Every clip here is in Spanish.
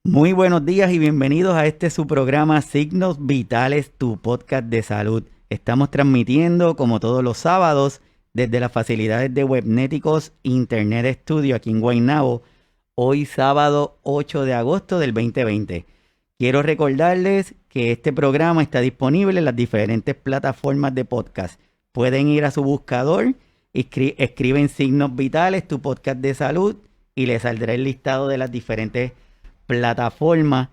Muy buenos días y bienvenidos a su programa Signos Vitales, tu podcast de salud. Estamos transmitiendo, como todos los sábados, desde las facilidades de Webnéticos Internet Studio aquí en Guaynabo, hoy sábado 8 de agosto del 2020. Quiero recordarles que este programa está disponible en las diferentes plataformas de podcast. Pueden ir a su buscador, escriben Signos Vitales, tu podcast de salud, y les saldrá el listado de las diferentes plataforma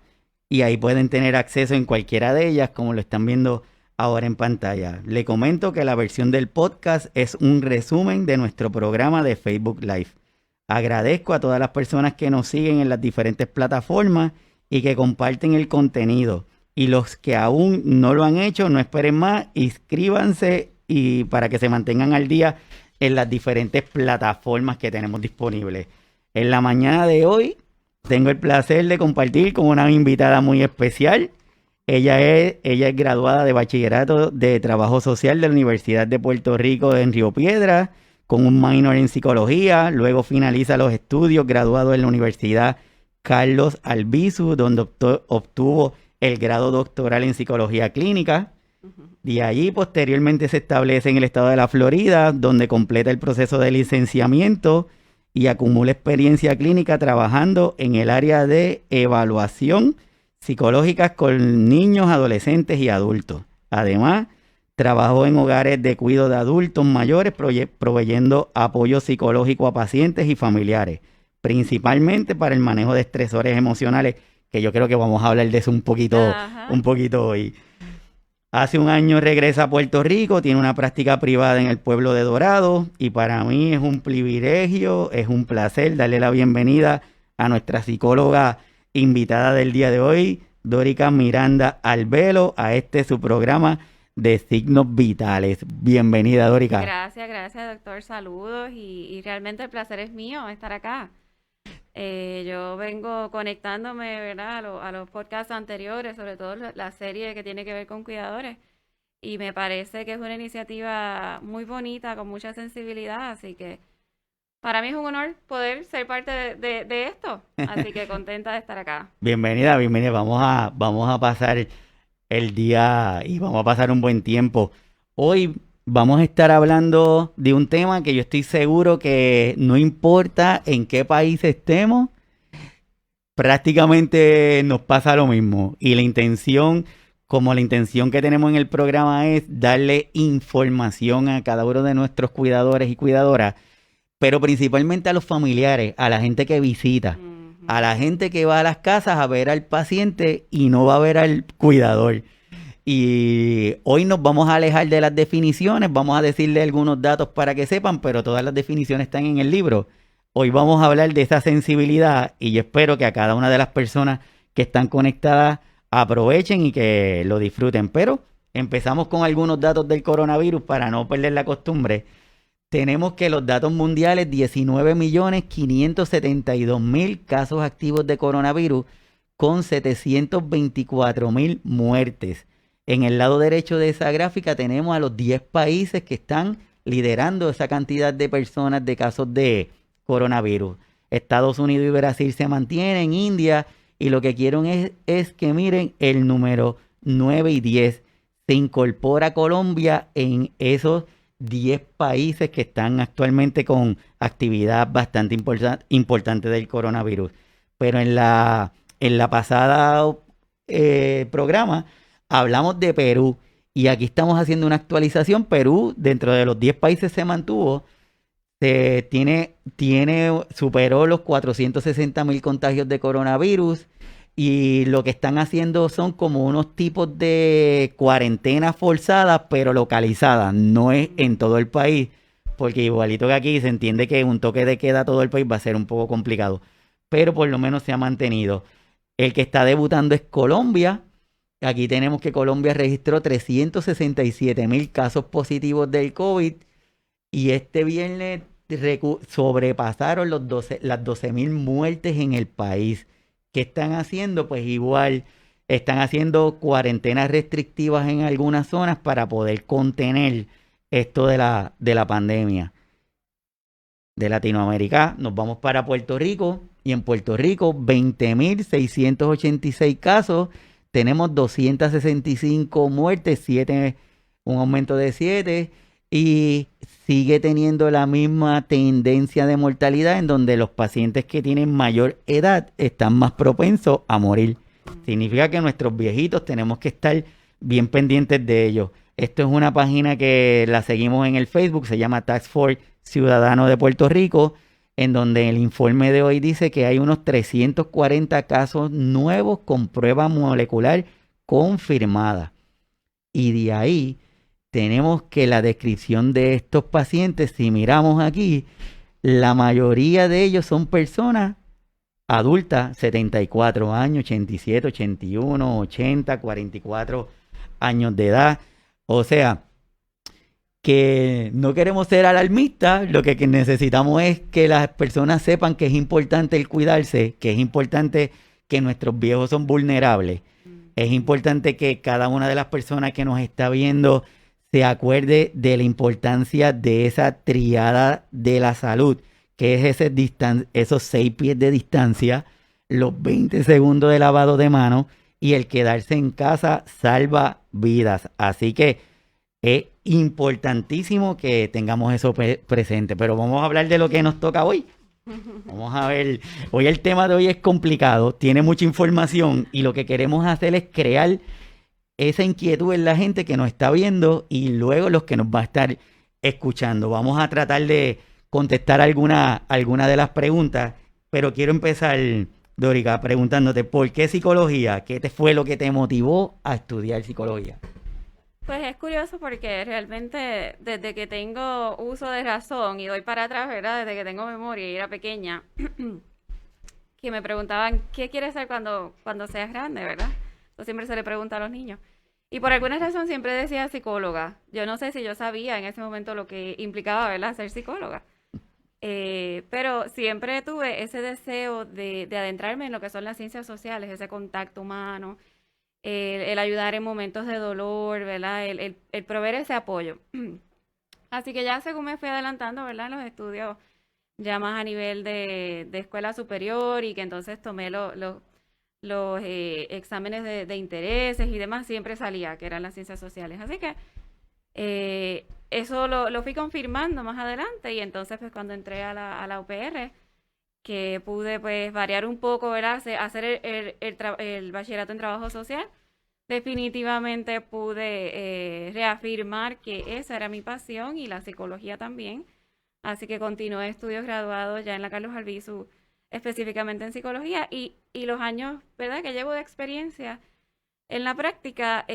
y ahí pueden tener acceso en cualquiera de ellas, como lo están viendo ahora en pantalla. Le comento que la versión del podcast es un resumen de nuestro programa de Facebook Live. Agradezco a todas las personas que nos siguen en las diferentes plataformas y que comparten el contenido. Y los que aún no lo han hecho, no esperen más, inscríbanse y para que se mantengan al día en las diferentes plataformas que tenemos disponibles. En la mañana de hoy tengo el placer de compartir con una invitada muy especial. Ella es graduada de Bachillerato de Trabajo Social de la Universidad de Puerto Rico en Río Piedras, con un minor en psicología. Luego finaliza los estudios graduado en la Universidad Carlos Albizu, donde obtuvo el grado doctoral en psicología clínica. De allí posteriormente se establece en el estado de la Florida, donde completa el proceso de licenciamiento y acumula experiencia clínica trabajando en el área de evaluación psicológica con niños, adolescentes y adultos. Además, trabajó en hogares de cuidado de adultos mayores, proveyendo apoyo psicológico a pacientes y familiares, principalmente para el manejo de estresores emocionales, que yo creo que vamos a hablar de eso un poquito hoy. Hace un año regresa a Puerto Rico, tiene una práctica privada en el pueblo de Dorado y para mí es un privilegio, es un placer darle la bienvenida a nuestra psicóloga invitada del día de hoy, Dorica Miranda Albelo, a su programa de Signos Vitales. Bienvenida, Dorica. Gracias, doctor. Saludos y realmente el placer es mío estar acá. Yo vengo conectándome, ¿verdad? A los podcasts anteriores, sobre todo la serie que tiene que ver con cuidadores. Y me parece que es una iniciativa muy bonita, con mucha sensibilidad. Así que para mí es un honor poder ser parte de esto. Así que contenta de estar acá. Bienvenida. Vamos a pasar el día y vamos a pasar un buen tiempo. Hoy vamos a estar hablando de un tema que yo estoy seguro que no importa en qué país estemos, prácticamente nos pasa lo mismo. Y la intención que tenemos en el programa es darle información a cada uno de nuestros cuidadores y cuidadoras, pero principalmente a los familiares, a la gente que visita, a la gente que va a las casas a ver al paciente y no va a ver al cuidador. Y hoy nos vamos a alejar de las definiciones, vamos a decirle algunos datos para que sepan, pero todas las definiciones están en el libro. Hoy vamos a hablar de esa sensibilidad y yo espero que a cada una de las personas que están conectadas aprovechen y que lo disfruten. Pero empezamos con algunos datos del coronavirus para no perder la costumbre. Tenemos que los datos mundiales, 19.572.000 casos activos de coronavirus con 724.000 muertes. En el lado derecho de esa gráfica tenemos a los 10 países que están liderando esa cantidad de personas de casos de coronavirus. Estados Unidos y Brasil se mantienen, India, y lo que quieren es que miren el número 9 y 10. Se incorpora Colombia en esos 10 países que están actualmente con actividad bastante importante del coronavirus. Pero en la pasada programa hablamos de Perú y aquí estamos haciendo una actualización. Perú, dentro de los 10 países se mantuvo, superó los 460.000 contagios de coronavirus y lo que están haciendo son como unos tipos de cuarentenas forzadas, pero localizadas, no es en todo el país, porque igualito que aquí se entiende que un toque de queda a todo el país va a ser un poco complicado, pero por lo menos se ha mantenido. El que está debutando es Colombia. Aquí tenemos que Colombia registró 367.000 casos positivos del COVID y este viernes sobrepasaron las 12.000 muertes en el país. ¿Qué están haciendo? Pues igual están haciendo cuarentenas restrictivas en algunas zonas para poder contener esto de la pandemia. De Latinoamérica nos vamos para Puerto Rico y en Puerto Rico 20.686 casos, tenemos 265 muertes, un aumento de 7 y sigue teniendo la misma tendencia de mortalidad en donde los pacientes que tienen mayor edad están más propensos a morir. Significa que nuestros viejitos tenemos que estar bien pendientes de ellos. Esto es una página que la seguimos en el Facebook, se llama Task Force Ciudadano de Puerto Rico, en donde el informe de hoy dice que hay unos 340 casos nuevos con prueba molecular confirmada. Y de ahí tenemos que la descripción de estos pacientes, si miramos aquí, la mayoría de ellos son personas adultas, 74 años, 87, 81, 80, 44 años de edad. O sea, que no queremos ser alarmistas, lo que necesitamos es que las personas sepan que es importante el cuidarse, que es importante que nuestros viejos son vulnerables. Es importante que cada una de las personas que nos está viendo se acuerde de la importancia de esa triada de la salud, que es esos 6 pies de distancia, los 20 segundos de lavado de manos y el quedarse en casa salva vidas. Así que es importantísimo que tengamos eso presente. Pero vamos a hablar de lo que nos toca hoy. Vamos a ver, hoy el tema de hoy es complicado, tiene mucha información y lo que queremos hacer es crear esa inquietud en la gente que nos está viendo y luego los que nos va a estar escuchando. Vamos a tratar de contestar alguna de las preguntas, pero quiero empezar, Dorica, preguntándote, ¿por qué psicología? ¿Qué fue lo que te motivó a estudiar psicología? Pues es curioso porque realmente desde que tengo uso de razón y doy para atrás, ¿verdad? Desde que tengo memoria y era pequeña, que me preguntaban, ¿qué quieres ser cuando seas grande, verdad? Eso siempre se le pregunta a los niños. Y por alguna razón siempre decía psicóloga. Yo no sé si yo sabía en ese momento lo que implicaba, ¿verdad? Ser psicóloga. Pero siempre tuve ese deseo de adentrarme en lo que son las ciencias sociales, ese contacto humano, el ayudar en momentos de dolor, ¿verdad? El proveer ese apoyo. Así que ya según me fui adelantando, ¿verdad? En los estudios ya más a nivel de escuela superior y que entonces tomé los exámenes de intereses y demás, siempre salía que eran las ciencias sociales. Así que eso lo fui confirmando más adelante y entonces pues cuando entré a la UPR, que pude pues variar un poco, ¿verdad? Hacer el bachillerato en trabajo social, definitivamente pude reafirmar que esa era mi pasión y la psicología también. Así que continué estudios graduados ya en la Carlos Albizu, específicamente en psicología y los años, ¿verdad?, que llevo de experiencia en la práctica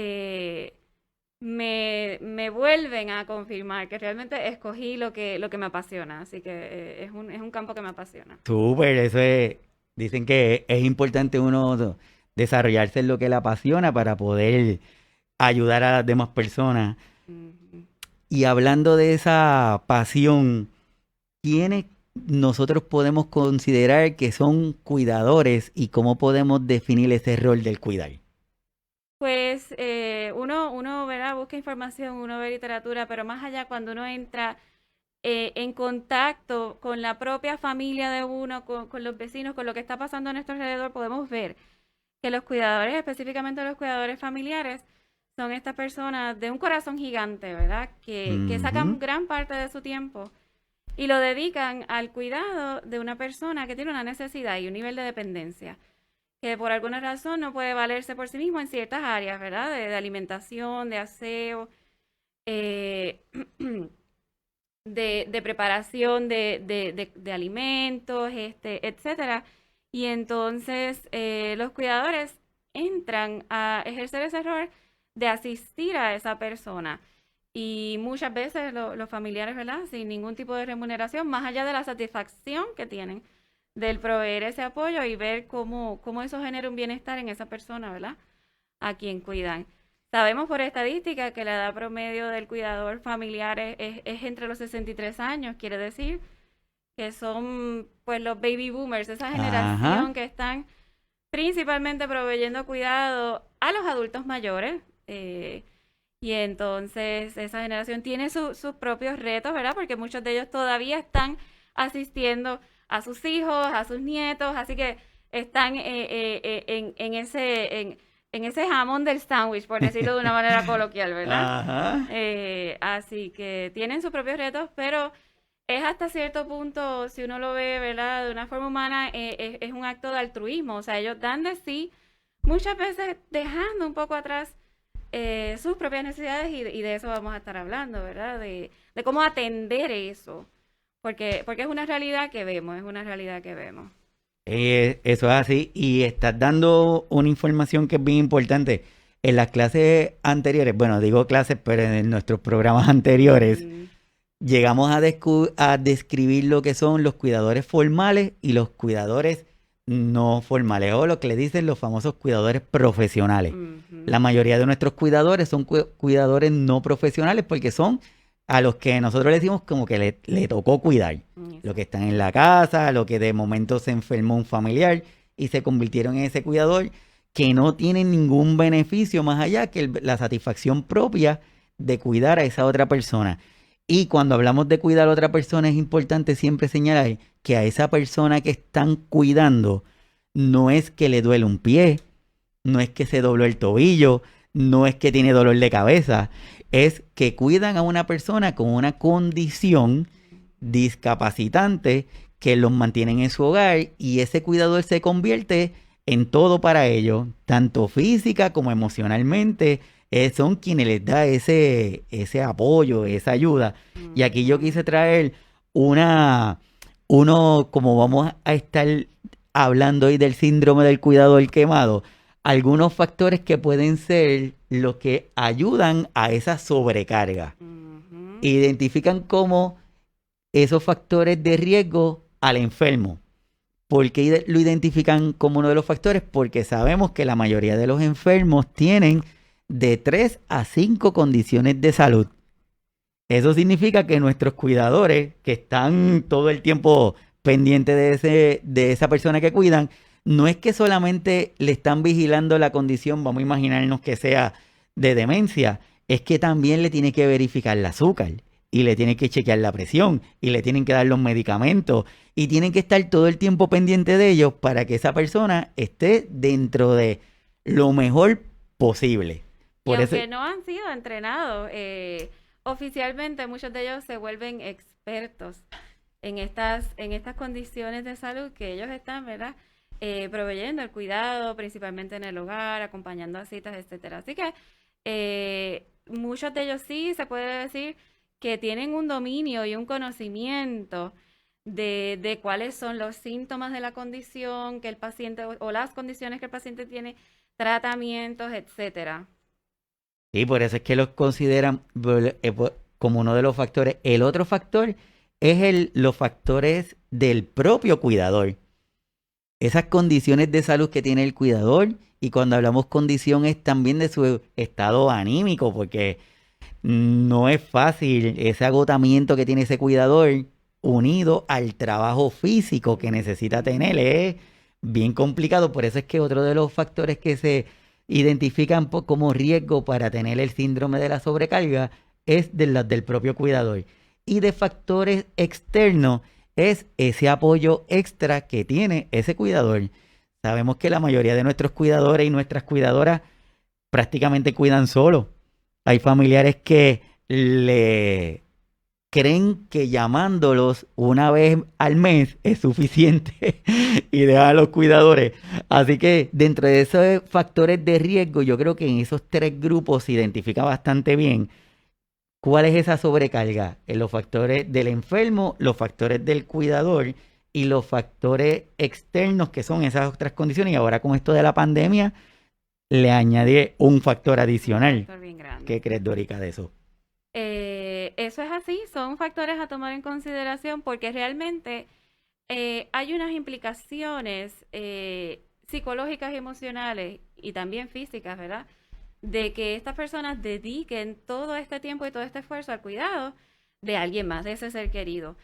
me vuelven a confirmar que realmente escogí lo que me apasiona. Así que es un campo que me apasiona. Súper, dicen que es importante uno desarrollarse en lo que le apasiona para poder ayudar a las demás personas. Y hablando de esa pasión, ¿quiénes nosotros podemos considerar que son cuidadores y cómo podemos definir ese rol del cuidar? Pues uno ¿verdad?, busca información, uno ve literatura, pero más allá cuando uno entra en contacto con la propia familia de uno, con los vecinos, con lo que está pasando a nuestro alrededor, podemos ver que los cuidadores, específicamente los cuidadores familiares, son estas personas de un corazón gigante, ¿verdad? Que sacan gran parte de su tiempo y lo dedican al cuidado de una persona que tiene una necesidad y un nivel de dependencia, que por alguna razón no puede valerse por sí mismo en ciertas áreas, ¿verdad? De alimentación, de aseo, de preparación de alimentos, etcétera. Y entonces los cuidadores entran a ejercer ese rol de asistir a esa persona. Y muchas veces los familiares, ¿verdad?, sin ningún tipo de remuneración, más allá de la satisfacción que tienen del proveer ese apoyo y ver cómo eso genera un bienestar en esa persona, ¿verdad?, a quien cuidan. Sabemos por estadística que la edad promedio del cuidador familiar es entre los 63 años, quiere decir que son pues los baby boomers, esa generación que están principalmente proveyendo cuidado a los adultos mayores. Y entonces esa generación tiene sus propios retos, ¿verdad? Porque muchos de ellos todavía están asistiendo a sus hijos, a sus nietos, así que están en ese jamón del sándwich, por decirlo de una manera coloquial, ¿verdad? Ajá. Así que tienen sus propios retos, pero es hasta cierto punto, si uno lo ve, ¿verdad? De una forma humana, es un acto de altruismo, o sea, ellos dan de sí, muchas veces dejando un poco atrás sus propias necesidades y de eso vamos a estar hablando, ¿verdad? De cómo atender eso, porque es una realidad que vemos, es una realidad que vemos. Eso es así. Y estás dando una información que es bien importante. En las clases anteriores, bueno, digo clases, pero en nuestros programas anteriores, Mm, llegamos a describir lo que son los cuidadores formales y los cuidadores no formales, o lo que le dicen los famosos cuidadores profesionales. ujú, La mayoría de nuestros cuidadores son cuidadores no profesionales porque son a los que nosotros le decimos como que le tocó cuidar. Los que exacto. están en la casa, los que de momento se enfermó un familiar y se convirtieron en ese cuidador, que no tienen ningún beneficio más allá que la satisfacción propia de cuidar a esa otra persona. Y cuando hablamos de cuidar a otra persona es importante siempre señalar que a esa persona que están cuidando no es que le duele un pie, no es que se dobló el tobillo, no es que tiene dolor de cabeza, es que cuidan a una persona con una condición discapacitante que los mantienen en su hogar y ese cuidador se convierte en todo para ellos, tanto física como emocionalmente. Son quienes les da ese apoyo, esa ayuda. Y aquí yo Ujú. quise traer una, como vamos a estar hablando hoy del síndrome del cuidador quemado, algunos factores que pueden ser los que ayudan a esa sobrecarga. Ujú. Identifican como esos factores de riesgo al enfermo. ¿Por qué lo identifican como uno de los factores? Porque sabemos que la mayoría de los enfermos tienen de 3 a 5 condiciones de salud. Eso significa que nuestros cuidadores, que están todo el tiempo pendientes de esa persona que cuidan, no es que solamente le están vigilando la condición, vamos a imaginarnos que sea de demencia, es que también le tiene que verificar el azúcar y le tiene que chequear la presión y le tienen que dar los medicamentos y tienen que estar todo el tiempo pendiente de ellos para que esa persona esté dentro de lo mejor posible. Y Por eso, aunque no han sido entrenados, oficialmente muchos de ellos se vuelven expertos en estas condiciones de salud que ellos están, ¿verdad? Proveyendo el cuidado, principalmente en el hogar, acompañando a citas, etcétera. Así que muchos de ellos sí se puede decir que tienen un dominio y un conocimiento de cuáles son los síntomas de la condición que el paciente o las condiciones que el paciente tiene, tratamientos, etcétera. y por eso es que los consideran como uno de los factores. El otro factor es los factores del propio cuidador. Esas condiciones de salud que tiene el cuidador. Y cuando hablamos condición es también de su estado anímico, porque no es fácil ese agotamiento que tiene ese cuidador unido al trabajo físico que necesita tener. Ujú. Es bien complicado. Por eso es que otro de los factores que se identifican como riesgo para tener el síndrome de la sobrecarga es del propio cuidador. Y de factores externos es ese apoyo extra que tiene ese cuidador. Sabemos que la mayoría de nuestros cuidadores y nuestras cuidadoras prácticamente cuidan solo. Hay familiares que le creen que llamándolos una vez al mes es suficiente y dejan a los cuidadores. Así que dentro de esos factores de riesgo, yo creo que en esos tres grupos se identifica bastante bien cuál es esa sobrecarga en los factores del enfermo, los factores del cuidador y los factores externos que son esas otras condiciones. Y ahora con esto de la pandemia, le añade un factor Un adicional. factor bien grande, ¿Qué sí. crees, Dorica, de eso? Eso es así, son factores a tomar en consideración porque realmente hay unas implicaciones psicológicas y emocionales y también físicas, ¿verdad? De que estas personas dediquen todo este tiempo y todo este esfuerzo al cuidado de alguien más, de ese ser querido.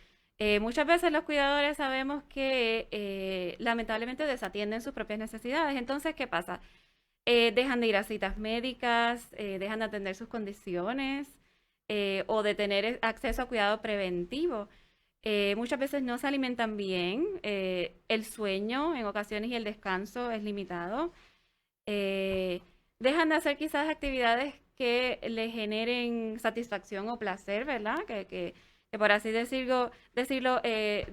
Muchas veces los cuidadores sabemos que lamentablemente desatienden sus propias necesidades. Entonces, ¿qué pasa? Dejan de ir a citas médicas, dejan de atender sus condiciones o de tener acceso a cuidado preventivo. Muchas veces no se alimentan bien, el sueño en ocasiones y el descanso es limitado. eh, Dejan de hacer quizás actividades que le generen satisfacción o placer, ¿verdad? Que por así decirlo,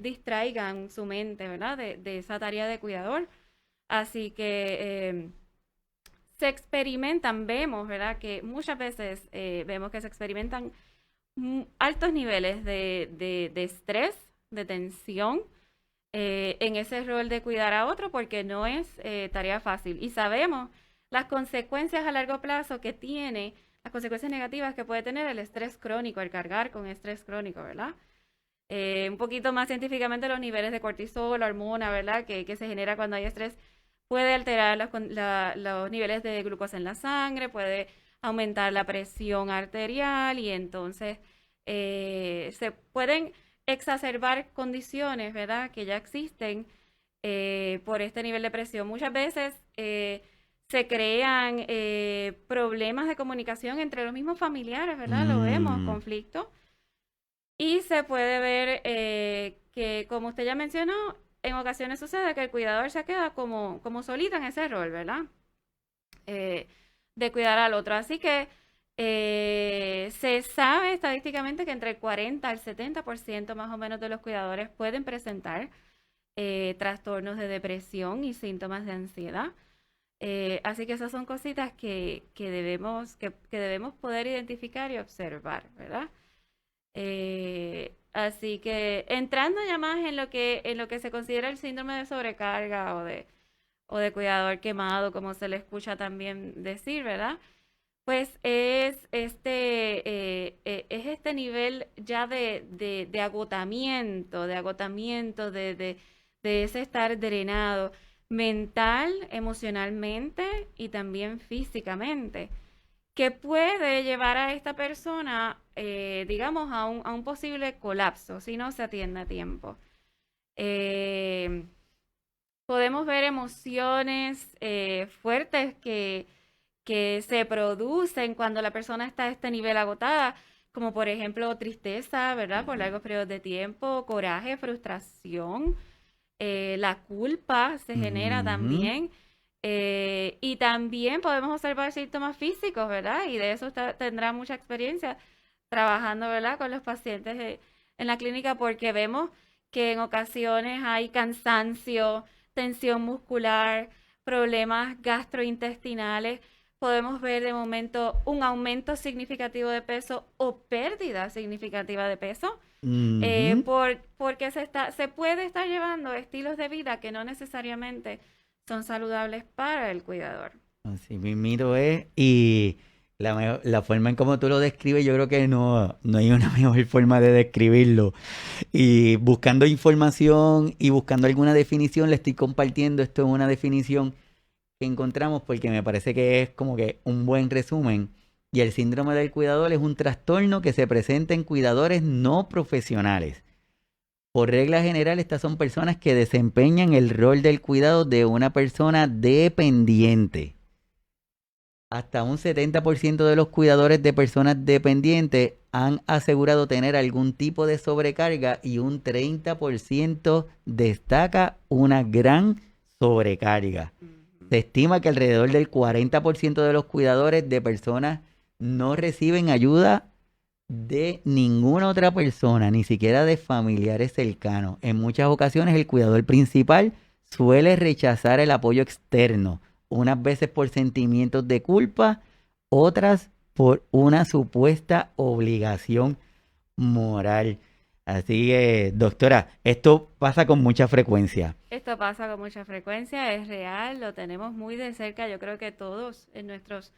distraigan su mente, ¿verdad? De esa tarea de cuidador. Así que se experimentan, vemos, ¿verdad? Que muchas veces vemos que se experimentan altos niveles de estrés, de tensión en ese rol de cuidar a otro porque no es tarea fácil. Y sabemos las consecuencias a largo plazo que tiene, las consecuencias negativas que puede tener el estrés crónico, el cargar con estrés crónico, ¿verdad? Un poquito más científicamente los niveles de cortisol, la hormona, ¿verdad? Que se genera cuando hay estrés, puede alterar los niveles de glucosa en la sangre, puede aumentar la presión arterial y entonces se pueden exacerbar condiciones, ¿verdad? Que ya existen por este nivel de presión. Muchas veces se crean problemas de comunicación entre los mismos familiares, ¿verdad? Lo vemos, Mm, conflictos. Y se puede ver que, como usted ya mencionó, en ocasiones sucede que el cuidador se queda como solito en ese rol, ¿verdad? Eh, de cuidar al otro. Así que se sabe estadísticamente que entre el 40 al 70% más o menos de los cuidadores pueden presentar trastornos de depresión y síntomas de ansiedad. Así que esas son cositas que debemos poder identificar y observar, ¿verdad? Así que entrando ya más en lo que se considera el síndrome de sobrecarga o de cuidador quemado, como se le escucha también decir, ¿verdad? Pues es este nivel ya de agotamiento, de ese estar drenado mental, emocionalmente y también físicamente que puede llevar a esta persona, digamos, a un posible colapso si no se atiende a tiempo. Eh, Podemos ver emociones fuertes que se producen cuando la persona está a este nivel agotada, como por ejemplo tristeza, ¿verdad? Por largos periodos de tiempo, coraje, frustración, la culpa se genera ujú. también. Y también podemos observar síntomas físicos, ¿verdad? Y de eso tendrá mucha experiencia trabajando, ¿verdad? Con los pacientes en la clínica porque vemos que en ocasiones hay cansancio, tensión muscular, problemas gastrointestinales. Podemos ver de momento un aumento significativo de peso o pérdida significativa de peso Ujú. porque se puede estar llevando estilos de vida que no necesariamente son saludables para el cuidador. Así mismito es. Y la forma en cómo tú lo describes, yo creo que no hay una mejor forma de describirlo. Y buscando información y buscando alguna definición, le estoy compartiendo. Esto es una definición que encontramos porque me parece que es como que un buen resumen. Y el síndrome del cuidador es un trastorno que se presenta en cuidadores no profesionales. Por regla general, estas son personas que desempeñan el rol del cuidado de una persona dependiente. Hasta un 70% de los cuidadores de personas dependientes han asegurado tener algún tipo de sobrecarga y un 30% destaca una gran sobrecarga. Ujú. Se estima que alrededor del 40% de los cuidadores de personas no reciben ayuda de ninguna otra persona, ni siquiera de familiares cercanos. En muchas ocasiones el cuidador principal suele rechazar el apoyo externo, unas veces por sentimientos de culpa, otras por una supuesta obligación moral. Así que, doctora, esto pasa con mucha frecuencia. Esto pasa con mucha frecuencia, es real, lo tenemos muy de cerca. Yo creo que todos en nuestros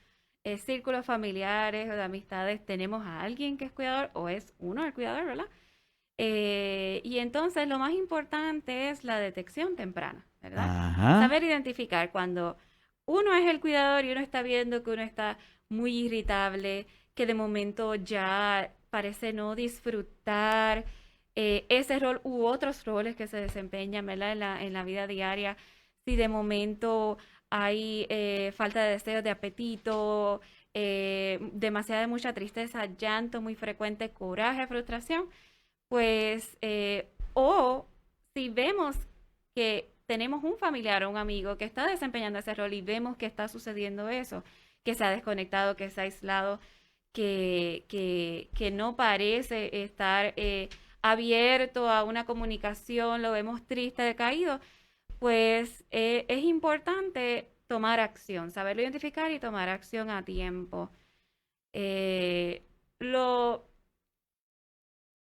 círculos familiares o de amistades tenemos a alguien que es cuidador o es uno el cuidador, ¿verdad? Y entonces lo más importante es la detección temprana, ¿verdad? Ajá. Saber identificar cuando uno es el cuidador y uno está viendo que uno está muy irritable, que de momento ya parece no disfrutar ese rol u otros roles que se desempeñan, ¿verdad? En la vida diaria. Si de momento hay falta de deseos de apetito, demasiada mucha tristeza, llanto muy frecuente, coraje, frustración pues, o si vemos que tenemos un familiar o un amigo que está desempeñando ese rol y vemos que está sucediendo eso, que se ha desconectado, que se ha aislado, que no parece estar abierto a una comunicación, lo vemos triste, decaído, pues es importante tomar acción, saberlo identificar y tomar acción a tiempo. Eh,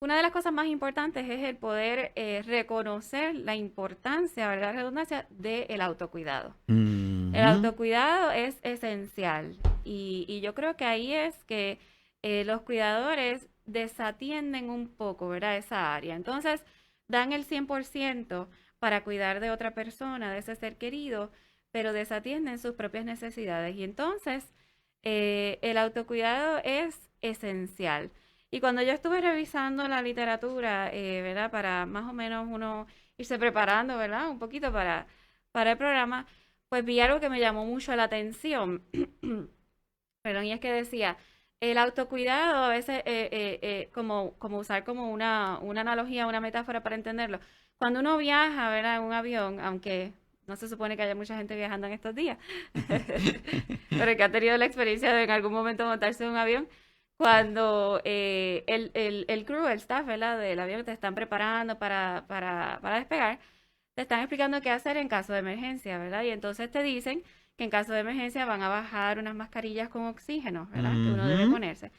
una de las cosas más importantes es el poder reconocer la importancia, ¿verdad? La redundancia del autocuidado. El autocuidado es esencial y yo creo que ahí es que los cuidadores desatienden un poco, ¿verdad? Esa área. Entonces, dan el 100% para cuidar de otra persona, de ese ser querido, pero desatienden sus propias necesidades. Y entonces, el autocuidado es esencial. Y cuando yo estuve revisando la literatura, ¿verdad? Para más o menos uno irse preparando, ¿verdad? Un poquito para el programa, pues vi algo que me llamó mucho la atención. Perdón, y es que decía, el autocuidado a veces, como usar como una analogía, una metáfora para entenderlo. Cuando uno viaja, ¿verdad? En un avión, aunque no se supone que haya mucha gente viajando en estos días, pero que ha tenido la experiencia de en algún momento montarse en un avión, cuando el crew, el staff, ¿verdad? Del avión te están preparando para despegar, te están explicando qué hacer en caso de emergencia, ¿verdad? Y entonces te dicen que en caso de emergencia van a bajar unas mascarillas con oxígeno, ¿verdad? Que uno debe ponerse.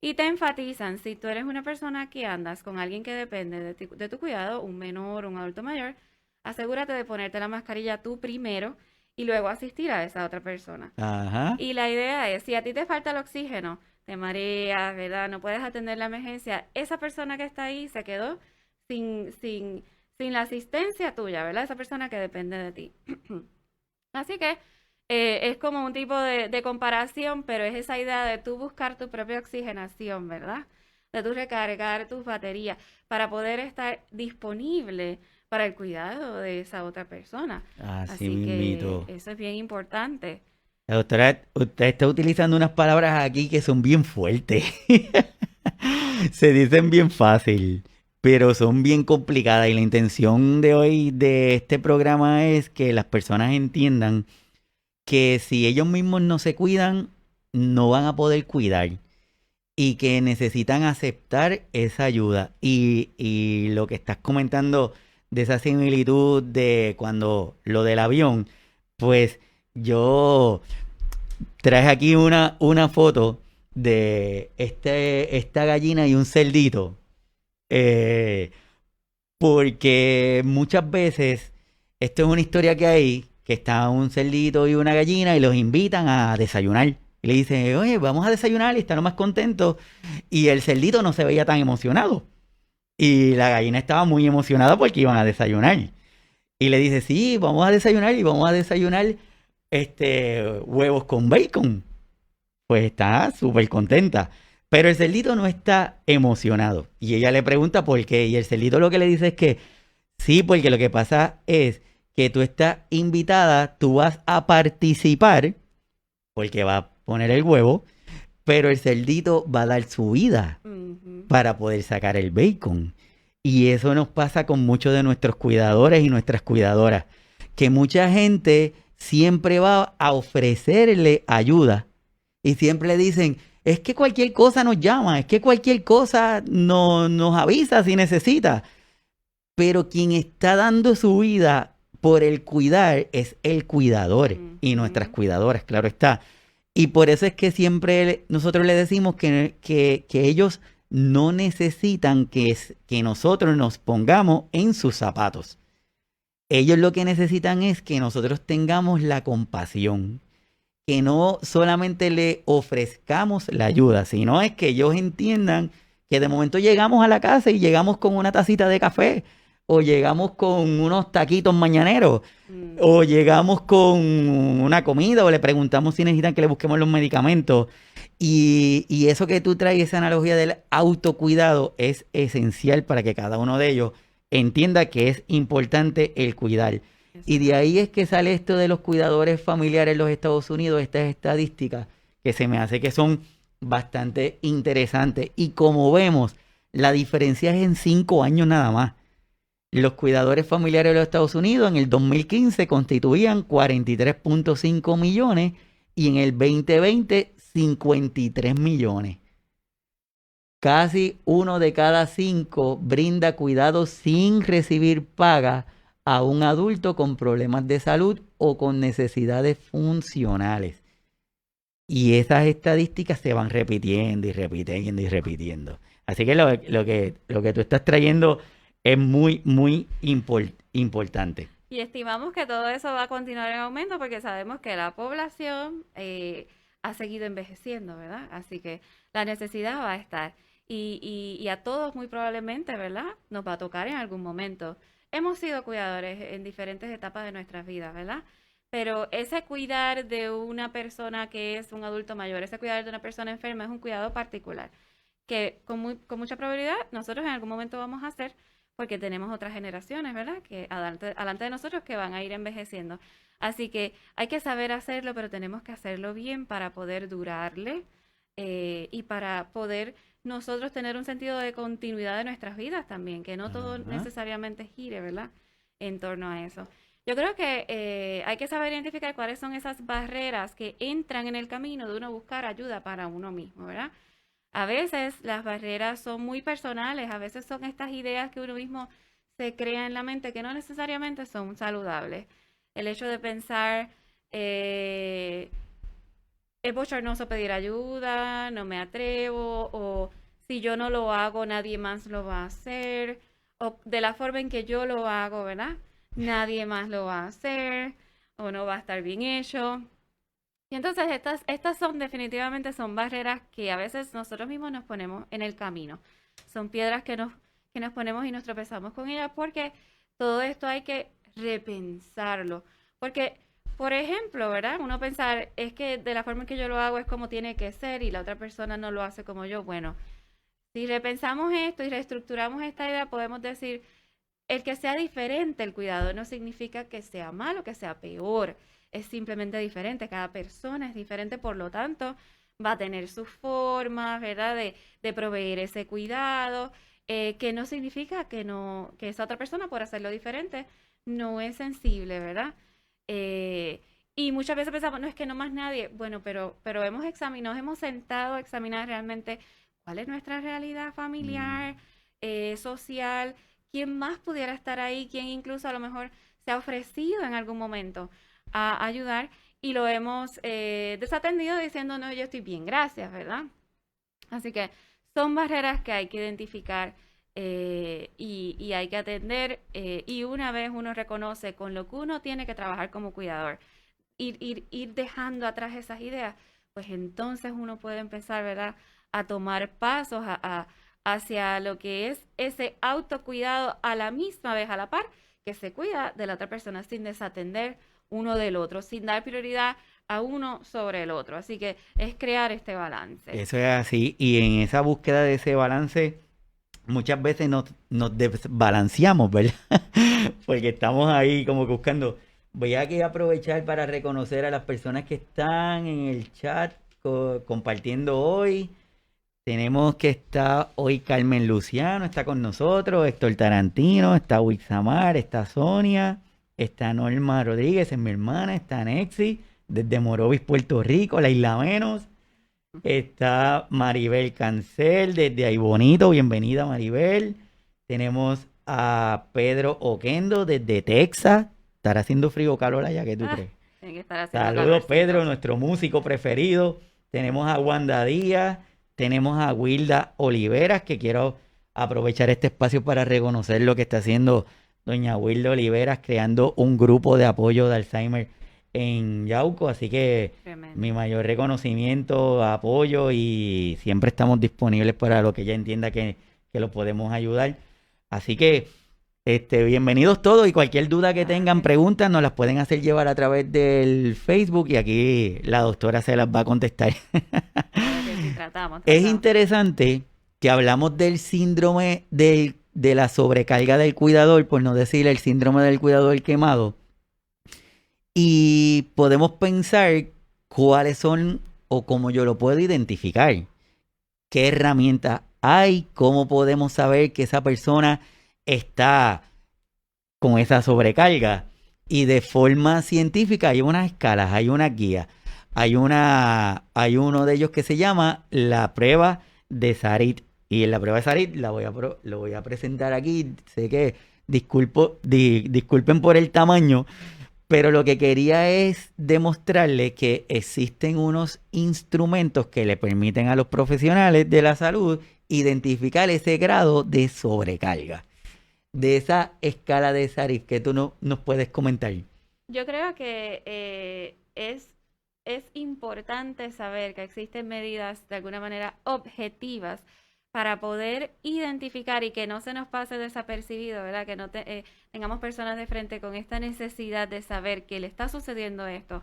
Y te enfatizan, si tú eres una persona que andas con alguien que depende de tu cuidado, un menor, un adulto mayor, asegúrate de ponerte la mascarilla tú primero y luego asistir a esa otra persona. Ajá. Y la idea es, si a ti te falta el oxígeno, te mareas, ¿verdad? No puedes atender la emergencia, esa persona que está ahí se quedó sin la asistencia tuya, ¿verdad? Esa persona que depende de ti. Así que es como un tipo de comparación, pero es esa idea de tú buscar tu propia oxigenación, ¿verdad? De tú recargar tus baterías para poder estar disponible para el cuidado de esa otra persona. Así Así mismito. que eso es bien importante. La doctora, usted está utilizando unas palabras aquí que son bien fuertes. Se dicen bien fácil, pero son bien complicadas. Y la intención de hoy de este programa es que las personas entiendan que si ellos mismos no se cuidan, no van a poder cuidar. Y que necesitan aceptar esa ayuda. Y lo que estás comentando de esa similitud de cuando lo del avión, pues yo traje aquí una foto de esta gallina y un cerdito. eh, Porque muchas veces, esto es una historia que hay, que está un cerdito y una gallina y los invitan a desayunar. Y le dicen, oye, vamos a desayunar y están más contentos. Y el cerdito no se veía tan emocionado. Y la gallina estaba muy emocionada porque iban a desayunar. Y le dice, sí, vamos a desayunar y vamos a desayunar huevos con bacon. Pues está súper contenta. Pero el cerdito no está emocionado. Y ella le pregunta por qué. Y el cerdito lo que le dice es que sí, porque lo que pasa es que tú estás invitada, tú vas a participar, porque va a poner el huevo, pero el cerdito va a dar su vida para poder sacar el bacon. Y eso nos pasa con muchos de nuestros cuidadores y nuestras cuidadoras, que mucha gente siempre va a ofrecerle ayuda y siempre le dicen, es que cualquier cosa nos llama, es que cualquier cosa nos avisa si necesita. Pero quien está dando su vida por el cuidar es el cuidador y nuestras cuidadoras, claro está. Y por eso es que siempre nosotros le decimos que ellos no necesitan que nosotros nos pongamos en sus zapatos. Ellos lo que necesitan es que nosotros tengamos la compasión, que no solamente le ofrezcamos la ayuda, sino es que ellos entiendan que de momento llegamos a la casa y llegamos con una tacita de café, o llegamos con unos taquitos mañaneros, o llegamos con una comida, o le preguntamos si necesitan que le busquemos los medicamentos. Y eso que tú traes, esa analogía del autocuidado, es esencial para que cada uno de ellos entienda que es importante el cuidar. Y de ahí es que sale esto de los cuidadores familiares en los Estados Unidos, estas estadísticas que se me hace que son bastante interesantes. Y como vemos, La diferencia es en 5 años nada más. Los cuidadores familiares de los Estados Unidos en el 2015 constituían 43.5 millones y en el 2020 53 millones. Casi 1 de cada 5 brinda cuidados sin recibir paga a un adulto con problemas de salud o con necesidades funcionales. Y esas estadísticas se van repitiendo y repitiendo y repitiendo. Así que lo que tú estás trayendo es muy, muy importante. Y estimamos que todo eso va a continuar en aumento porque sabemos que la población ha seguido envejeciendo, ¿verdad? Así que la necesidad va a estar. Y a todos muy probablemente, ¿verdad? Nos va a tocar en algún momento. Hemos sido cuidadores en diferentes etapas de nuestras vidas, ¿verdad? Pero ese cuidar de una persona que es un adulto mayor, ese cuidar de una persona enferma es un cuidado particular que con mucha probabilidad nosotros en algún momento vamos a hacer porque tenemos otras generaciones, ¿verdad? Que adelante de nosotros que van a ir envejeciendo. Así que hay que saber hacerlo, pero tenemos que hacerlo bien para poder durarle y para poder nosotros tener un sentido de continuidad de nuestras vidas también, que no todo necesariamente gire, ¿verdad? En torno a eso. Yo creo que hay que saber identificar cuáles son esas barreras que entran en el camino de uno buscar ayuda para uno mismo, ¿verdad? A veces las barreras son muy personales, a veces son estas ideas que uno mismo se crea en la mente que no necesariamente son saludables. El hecho de pensar, es bochornoso pedir ayuda, no me atrevo, o si yo no lo hago, nadie más lo va a hacer, o de la forma en que yo lo hago, ¿verdad? Nadie más lo va a hacer, o no va a estar bien hecho. Y entonces estas son definitivamente son barreras que a veces nosotros mismos nos ponemos en el camino. Son piedras que nos ponemos y nos tropezamos con ellas porque todo esto hay que repensarlo. Porque, por ejemplo, ¿verdad? Uno pensar, es que de la forma en que yo lo hago es como tiene que ser y la otra persona no lo hace como yo. Bueno, si repensamos esto y reestructuramos esta idea, podemos decir, el que sea diferente el cuidado no significa que sea malo, que sea peor. Es simplemente diferente, cada persona es diferente, por lo tanto, va a tener sus formas, ¿verdad? De proveer ese cuidado, que no significa que esa otra persona, por hacerlo diferente, no es sensible, ¿verdad? Y muchas veces pensamos, no es que no más nadie. Bueno, pero nos hemos sentado a examinar realmente cuál es nuestra realidad familiar, social, quién más pudiera estar ahí, quién incluso a lo mejor se ha ofrecido en algún momento a ayudar y lo hemos desatendido diciendo, no, yo estoy bien, gracias, ¿verdad? Así que son barreras que hay que identificar y hay que atender y una vez uno reconoce con lo que uno tiene que trabajar como cuidador, ir dejando atrás esas ideas, pues entonces uno puede empezar, ¿verdad?, a tomar pasos hacia lo que es ese autocuidado a la misma vez, a la par, que se cuida de la otra persona sin desatender uno del otro, sin dar prioridad a uno sobre el otro. Así que es crear este balance. Eso es así. Y en esa búsqueda de ese balance, muchas veces nos desbalanceamos, ¿verdad? Porque estamos ahí como que buscando. Voy aquí a aprovechar para reconocer a las personas que están en el chat compartiendo hoy. Tenemos que está hoy Carmen Luciano, está con nosotros, Héctor Tarantino, está Wixamar, está Sonia, está Norma Rodríguez, es mi hermana, está Nexi, desde Morovis, Puerto Rico, la Isla Menos. Está Maribel Cancel, desde Ahí Bonito, bienvenida Maribel. Tenemos a Pedro Oquendo, desde Texas. ¿Estará haciendo frío o calor allá? ¿Qué tú crees? Tiene que estar haciendo Saludos calorcito. Pedro, nuestro músico preferido. Tenemos a Wanda Díaz. Tenemos a Wilda Oliveras, que quiero aprovechar este espacio para reconocer lo que está haciendo doña Wilda Oliveras, creando un grupo de apoyo de Alzheimer en Yauco. Así que Tremendo. mi mayor reconocimiento, apoyo y siempre estamos disponibles para lo que ella entienda que lo podemos ayudar. Así que bienvenidos todos y cualquier duda que tengan, preguntas, nos las pueden hacer llevar a través del Facebook y aquí la doctora se las va a contestar. Tratamos. Es interesante que hablamos del síndrome de la sobrecarga del cuidador, por no decir el síndrome del cuidador quemado, y podemos pensar cuáles son o cómo yo lo puedo identificar, qué herramientas hay, ¿cómo podemos saber que esa persona está con esa sobrecarga? Y de forma científica hay unas escalas, hay una guía, hay uno de ellos que se llama la prueba de Sarit. Y en la prueba de Sarit lo voy a presentar aquí. Sé que disculpen por el tamaño, pero lo que quería es demostrarles que existen unos instrumentos que le permiten a los profesionales de la salud identificar ese grado de sobrecarga. De esa escala de Sarit que tú nos puedes comentar. Yo creo que es importante saber que existen medidas de alguna manera objetivas para poder identificar y que no se nos pase desapercibido, ¿verdad? Que no tengamos personas de frente con esta necesidad de saber que le está sucediendo esto.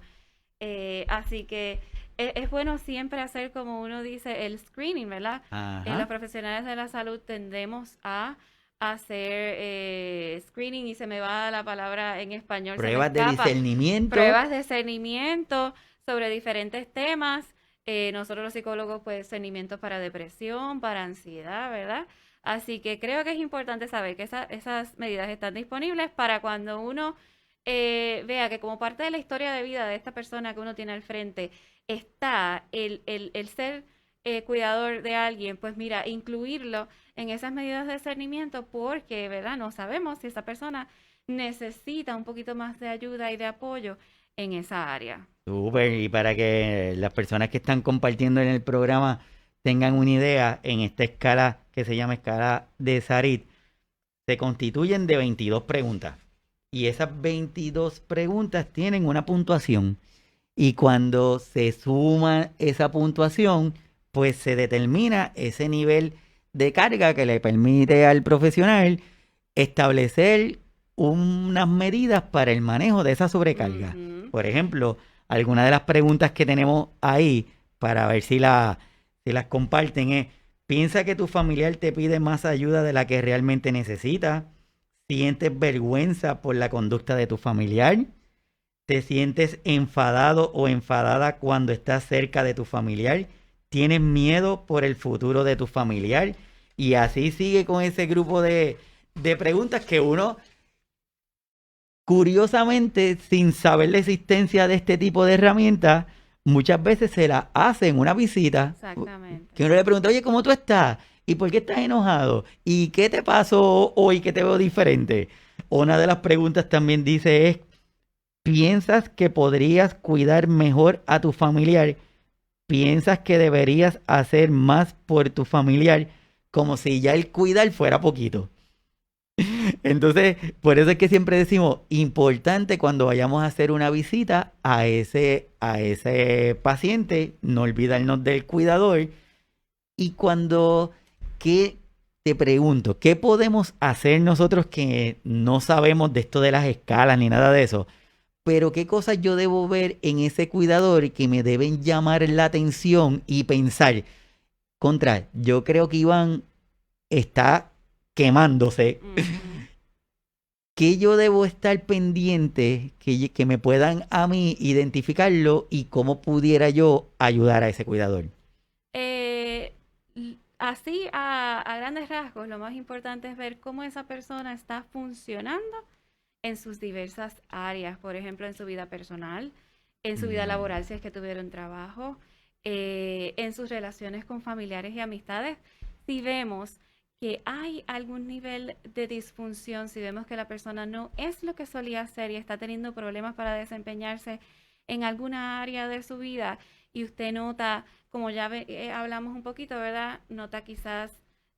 Así que es bueno siempre hacer, como uno dice, el screening, ¿verdad? Los profesionales de la salud tendemos a hacer screening y se me va la palabra en español. Pruebas de discernimiento. Pruebas de discernimiento sobre diferentes temas. Nosotros los psicólogos, pues, discernimientos para depresión, para ansiedad, ¿verdad? Así que creo que es importante saber que esas medidas están disponibles para cuando uno vea que como parte de la historia de vida de esta persona que uno tiene al frente está el ser cuidador de alguien, pues mira, incluirlo en esas medidas de discernimiento porque, ¿verdad? No sabemos si esa persona necesita un poquito más de ayuda y de apoyo en esa área. Súper, y para que las personas que están compartiendo en el programa tengan una idea, en esta escala que se llama escala de Sarit, se constituyen de 22 preguntas. Y esas 22 preguntas tienen una puntuación. Y cuando se suma esa puntuación, pues se determina ese nivel de carga que le permite al profesional establecer unas medidas para el manejo de esa sobrecarga. Por ejemplo, algunas de las preguntas que tenemos ahí para ver si las comparten es: ¿piensa que tu familiar te pide más ayuda de la que realmente necesita? ¿Sientes vergüenza por la conducta de tu familiar? ¿Te sientes enfadado o enfadada cuando estás cerca de tu familiar? ¿Tienes miedo por el futuro de tu familiar? Y así sigue con ese grupo de preguntas que uno, curiosamente, sin saber la existencia de este tipo de herramientas, muchas veces se las hace en una visita. Exactamente. Que uno le pregunta: oye, ¿cómo tú estás? ¿Y por qué estás enojado? ¿Y qué te pasó hoy que te veo diferente? Una de las preguntas también dice es: ¿piensas que podrías cuidar mejor a tu familiar? ¿Piensas que deberías hacer más por tu familiar? Como si ya el cuidar fuera poquito. Entonces, por eso es que siempre decimos, importante cuando vayamos a hacer una visita a ese paciente, no olvidarnos del cuidador. Y te pregunto, ¿qué podemos hacer nosotros que no sabemos de esto de las escalas ni nada de eso? Pero qué cosas yo debo ver en ese cuidador que me deben llamar la atención y pensar: yo creo que Iván está quemándose. ¿Qué yo debo estar pendiente que me puedan a mí identificarlo y cómo pudiera yo ayudar a ese cuidador? Así, a grandes rasgos, lo más importante es ver cómo esa persona está funcionando en sus diversas áreas, por ejemplo, en su vida personal, en su vida laboral, si es que tuvieron trabajo, en sus relaciones con familiares y amistades. Si vemos que hay algún nivel de disfunción, si vemos que la persona no es lo que solía ser y está teniendo problemas para desempeñarse en alguna área de su vida, y usted nota, como ya hablamos un poquito, ¿verdad? Nota quizás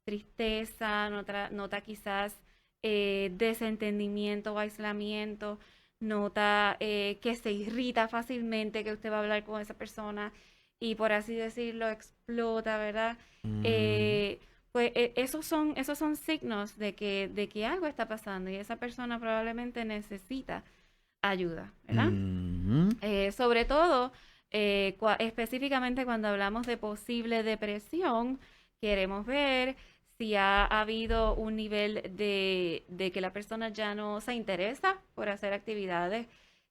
tristeza, nota quizás desentendimiento o aislamiento, nota que se irrita fácilmente, que usted va a hablar con esa persona y, por así decirlo, explota, ¿verdad? Pues esos son signos de que algo está pasando y esa persona probablemente necesita ayuda, ¿verdad? Sobre todo, específicamente cuando hablamos de posible depresión, queremos ver si ha habido un nivel de que la persona ya no se interesa por hacer actividades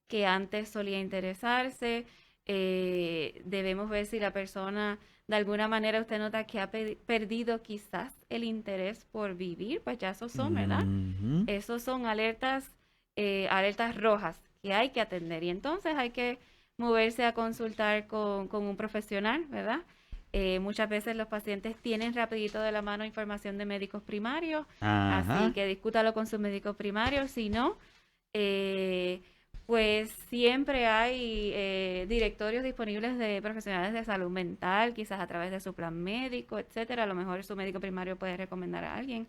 que antes solía interesarse, Debemos ver si la persona, de alguna manera, usted nota que ha perdido quizás el interés por vivir, pues ya esos son, ¿verdad? Ujú. Esos son alertas rojas que hay que atender. Y entonces hay que moverse a consultar con un profesional, ¿verdad? Muchas veces los pacientes tienen rapidito de la mano información de médicos primarios, así Ajá. que discútalo con sus médicos primarios. Si no, eh, pues siempre hay directorios disponibles de profesionales de salud mental, quizás a través de su plan médico, etcétera. A lo mejor su médico primario puede recomendar a alguien.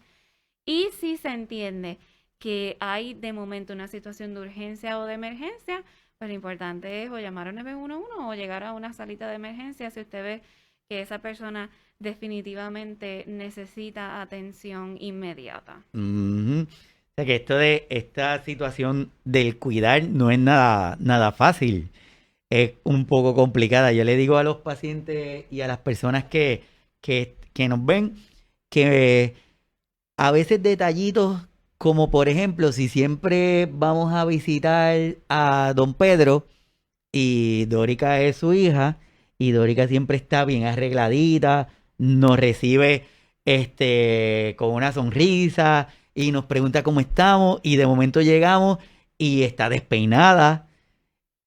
Y si se entiende que hay de momento una situación de urgencia o de emergencia, pues lo importante es o llamar a 911 o llegar a una salita de emergencia si usted ve que esa persona definitivamente necesita atención inmediata. Ujú. O sea que esto de esta situación del cuidar no es nada fácil. Es un poco complicada. Yo le digo a los pacientes y a las personas que nos ven que a veces detallitos como por ejemplo si siempre vamos a visitar a don Pedro y Dórica es su hija y Dórica siempre está bien arregladita, nos recibe con una sonrisa y nos pregunta cómo estamos y de momento llegamos y está despeinada,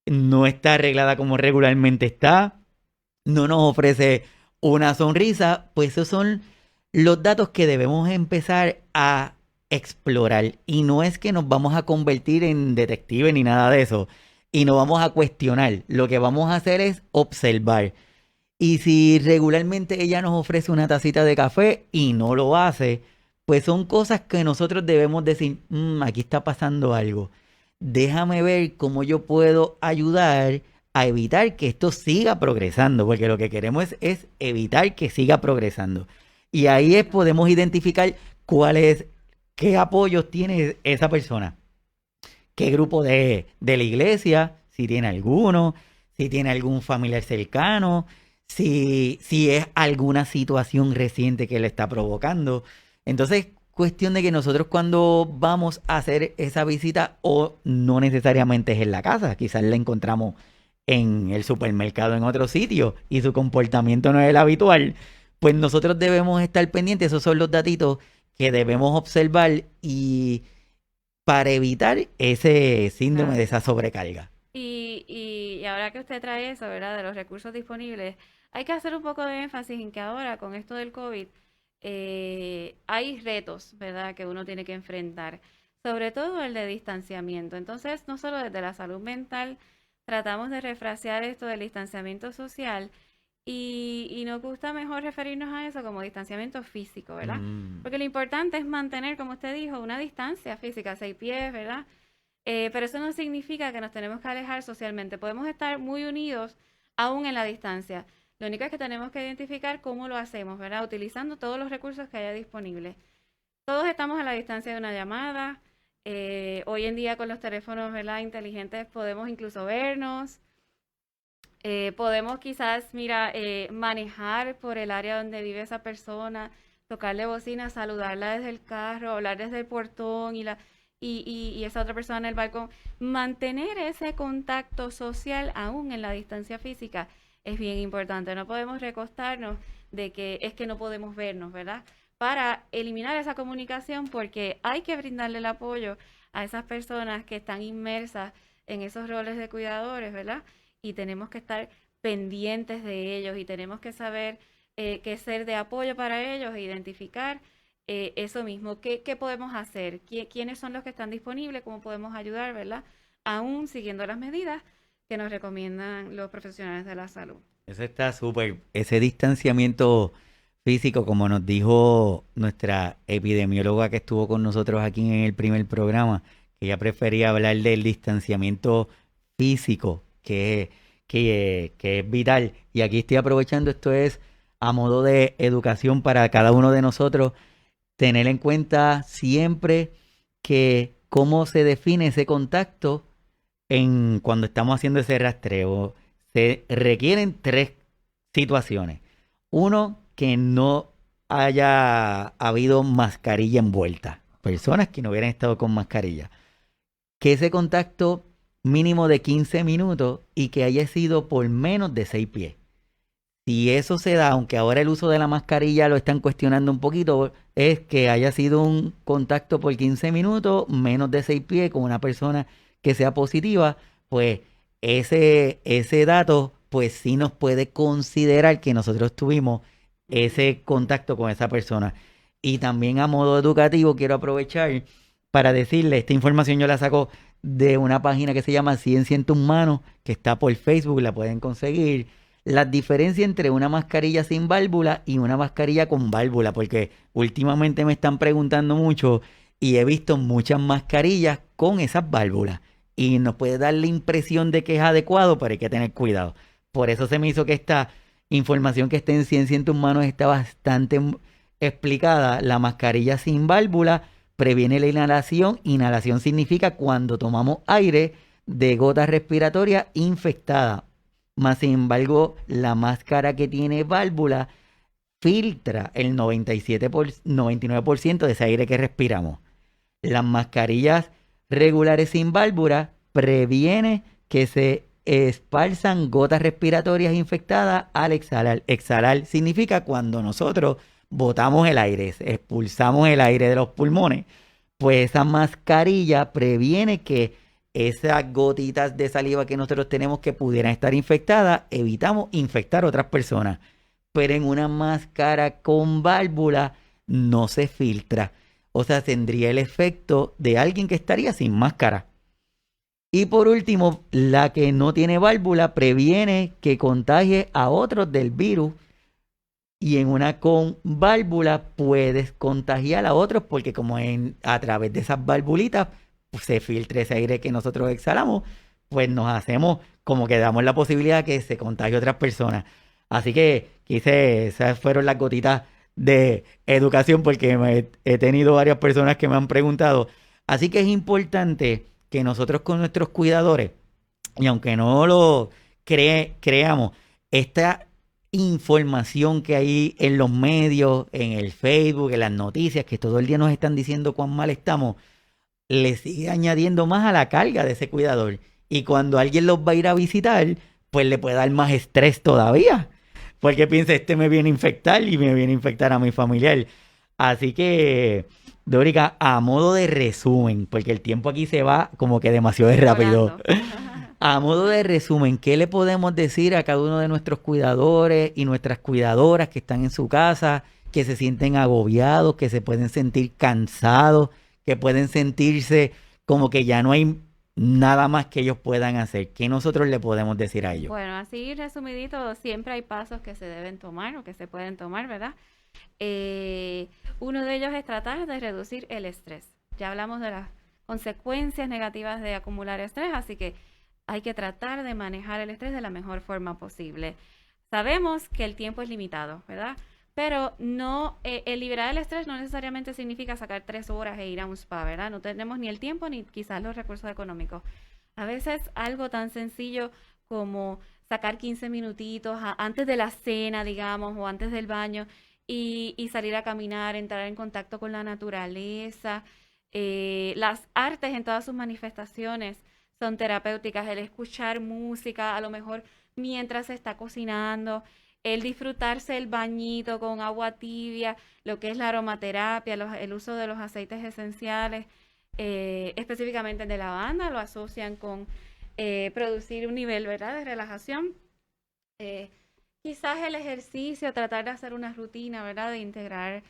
no está arreglada como regularmente está, no nos ofrece una sonrisa, pues esos son los datos que debemos empezar a explorar. Y no es que nos vamos a convertir en detective ni nada de eso. Y no vamos a cuestionar. Lo que vamos a hacer es observar. Y si regularmente ella nos ofrece una tacita de café y no lo hace, pues son cosas que nosotros debemos decir, aquí está pasando algo. Déjame ver cómo yo puedo ayudar a evitar que esto siga progresando, porque lo que queremos es evitar que siga progresando. Y ahí es, podemos identificar qué apoyos tiene esa persona, qué grupo de la iglesia, si tiene alguno, si tiene algún familiar cercano, si es alguna situación reciente que le está provocando. Entonces, cuestión de que nosotros cuando vamos a hacer esa visita, o no necesariamente es en la casa, quizás la encontramos en el supermercado en otro sitio y su comportamiento no es el habitual, pues nosotros debemos estar pendientes. Esos son los datitos que debemos observar y para evitar ese síndrome de Claro. esa sobrecarga. Y ahora que usted trae eso, ¿verdad? De los recursos disponibles, hay que hacer un poco de énfasis en que ahora con esto del COVID hay retos, ¿verdad? Que uno tiene que enfrentar, sobre todo el de distanciamiento. Entonces, no solo desde la salud mental, tratamos de refrasear esto del distanciamiento social y nos gusta mejor referirnos a eso como distanciamiento físico, ¿verdad? Mm. Porque lo importante es mantener, como usted dijo, una distancia física, 6 pies, ¿verdad? Pero eso no significa que nos tenemos que alejar socialmente. Podemos estar muy unidos aún en la distancia. Lo único es que tenemos que identificar cómo lo hacemos, ¿verdad? Utilizando todos los recursos que haya disponibles. Todos estamos a la distancia de una llamada. Hoy en día con los teléfonos, ¿verdad? Inteligentes podemos incluso vernos. Podemos quizás, mira, manejar por el área donde vive esa persona, tocarle bocina, saludarla desde el carro, hablar desde el portón y esa otra persona en el balcón. Mantener ese contacto social aún en la distancia física es bien importante. No podemos recostarnos de que es que no podemos vernos, ¿verdad? Para eliminar esa comunicación porque hay que brindarle el apoyo a esas personas que están inmersas en esos roles de cuidadores, ¿verdad? Y tenemos que estar pendientes de ellos y tenemos que saber qué ser de apoyo para ellos e identificar eso mismo, qué podemos hacer, quiénes son los que están disponibles, cómo podemos ayudar, ¿verdad? Aún siguiendo las medidas que nos recomiendan los profesionales de la salud. Eso está súper. Ese distanciamiento físico, como nos dijo nuestra epidemióloga que estuvo con nosotros aquí en el primer programa, que ella prefería hablar del distanciamiento físico, que es vital. Y aquí estoy aprovechando, esto es a modo de educación para cada uno de nosotros, tener en cuenta siempre que cómo se define ese contacto cuando estamos haciendo ese rastreo. Se requieren tres situaciones. Uno, que no haya habido mascarilla envuelta. Personas que no hubieran estado con mascarilla. Que ese contacto mínimo de 15 minutos y que haya sido por menos de 6 pies. Si eso se da, aunque ahora el uso de la mascarilla lo están cuestionando un poquito, es que haya sido un contacto por 15 minutos, menos de 6 pies con una persona que sea positiva, pues ese dato, pues sí nos puede considerar que nosotros tuvimos ese contacto con esa persona. Y también a modo educativo quiero aprovechar para decirle, esta información yo la saco de una página que se llama Ciencia en tus manos, que está por Facebook, la pueden conseguir. Las diferencias entre una mascarilla sin válvula y una mascarilla con válvula, porque últimamente me están preguntando mucho y he visto muchas mascarillas con esas válvulas y nos puede dar la impresión de que es adecuado, pero hay que tener cuidado. Por eso se me hizo que esta información que está en Ciencia en tus manos está bastante explicada. La mascarilla sin válvula previene la inhalación. Inhalación significa cuando tomamos aire de gotas respiratorias infectadas. Más sin embargo, la máscara que tiene válvula filtra el 99% de ese aire que respiramos. Las mascarillas regulares sin válvula previene que se esparzan gotas respiratorias infectadas al exhalar. Exhalar significa cuando nosotros botamos el aire, expulsamos el aire de los pulmones. Pues esa mascarilla previene que esas gotitas de saliva que nosotros tenemos que pudieran estar infectadas, evitamos infectar a otras personas. Pero en una máscara con válvula no se filtra. O sea, tendría el efecto de alguien que estaría sin máscara. Y por último, la que no tiene válvula previene que contagie a otros del virus. Y en una con válvula puedes contagiar a otros porque a través de esas valvulitas pues, se filtra ese aire que nosotros exhalamos, pues nos hacemos como que damos la posibilidad que se contagie a otras personas. Así que esas fueron las gotitas de educación porque he tenido varias personas que me han preguntado. Así que es importante que nosotros con nuestros cuidadores, y aunque no lo creamos, esta información que hay en los medios, en el Facebook, en las noticias, que todo el día nos están diciendo cuán mal estamos, le sigue añadiendo más a la carga de ese cuidador. Y cuando alguien los va a ir a visitar, pues le puede dar más estrés todavía. Porque piensa, este me viene a infectar y me viene a infectar a mi familiar. Así que, Dórica, a modo de resumen, porque el tiempo aquí se va como que demasiado rápido. Volando. A modo de resumen, ¿qué le podemos decir a cada uno de nuestros cuidadores y nuestras cuidadoras que están en su casa, que se sienten agobiados, que se pueden sentir cansados, que pueden sentirse como que ya no hay nada más que ellos puedan hacer? ¿Qué nosotros le podemos decir a ellos? Bueno, así resumidito, siempre hay pasos que se deben tomar o que se pueden tomar, ¿verdad? Uno de ellos es tratar de reducir el estrés. Ya hablamos de las consecuencias negativas de acumular estrés, así que hay que tratar de manejar el estrés de la mejor forma posible. Sabemos que el tiempo es limitado, ¿verdad? Pero no, el liberar el estrés no necesariamente significa sacar 3 horas e ir a un spa, ¿verdad? No tenemos ni el tiempo ni quizás los recursos económicos. A veces algo tan sencillo como sacar 15 minutitos antes de la cena, digamos, o antes del baño y salir a caminar, entrar en contacto con la naturaleza. Las artes en todas sus manifestaciones son terapéuticas. El escuchar música, a lo mejor mientras se está cocinando, el disfrutarse el bañito con agua tibia, lo que es la aromaterapia, el uso de los aceites esenciales, específicamente de lavanda, lo asocian con producir un nivel, ¿verdad?, de relajación. Eh, Quizás el ejercicio, tratar de hacer una rutina, ¿verdad?, de integrar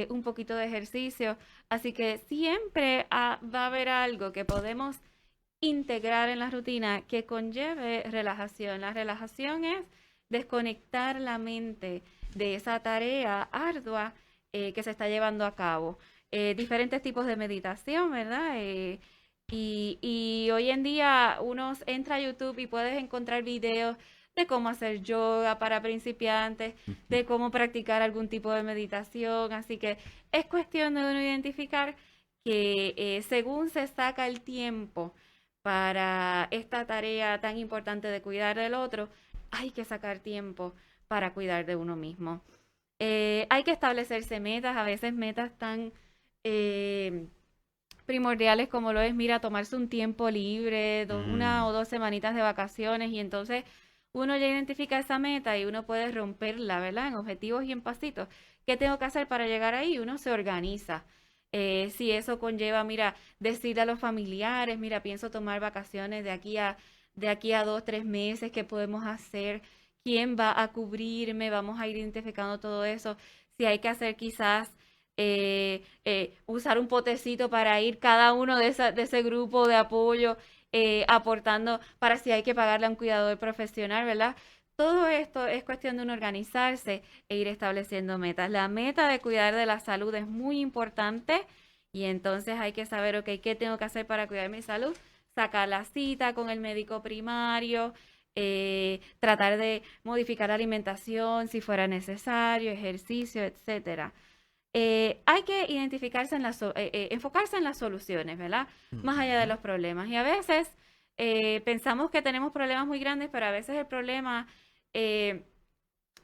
un poquito de ejercicio. Así que siempre va a haber algo que podemos integrar en la rutina que conlleve relajación. La relajación es desconectar la mente de esa tarea ardua que se está llevando a cabo. Diferentes tipos de meditación, ¿verdad? Y hoy en día uno entra a YouTube y puedes encontrar videos de cómo hacer yoga para principiantes, de cómo practicar algún tipo de meditación. Así que es cuestión de uno identificar que según se saca el tiempo para esta tarea tan importante de cuidar del otro, hay que sacar tiempo para cuidar de uno mismo. Hay que establecerse metas, a veces metas tan primordiales como lo es, mira, tomarse un tiempo libre, una o 2 semanitas de vacaciones y entonces uno ya identifica esa meta y uno puede romperla, ¿verdad? En objetivos y en pasitos. ¿Qué tengo que hacer para llegar ahí? Uno se organiza. Si eso conlleva, mira, decirle a los familiares, mira, pienso tomar vacaciones de aquí a 2, 3 meses, ¿qué podemos hacer? ¿Quién va a cubrirme? Vamos a ir identificando todo eso. Si hay que hacer quizás usar un potecito para ir cada uno de ese grupo de apoyo aportando para si hay que pagarle a un cuidador profesional, ¿verdad? Todo esto es cuestión de uno organizarse e ir estableciendo metas. La meta de cuidar de la salud es muy importante y entonces hay que saber, ok, ¿qué tengo que hacer para cuidar mi salud? Sacar la cita con el médico primario, tratar de modificar la alimentación si fuera necesario, ejercicio, etcétera. Hay que enfocarse en las soluciones, ¿verdad? Más allá de los problemas. Y a veces pensamos que tenemos problemas muy grandes, pero a veces el problema es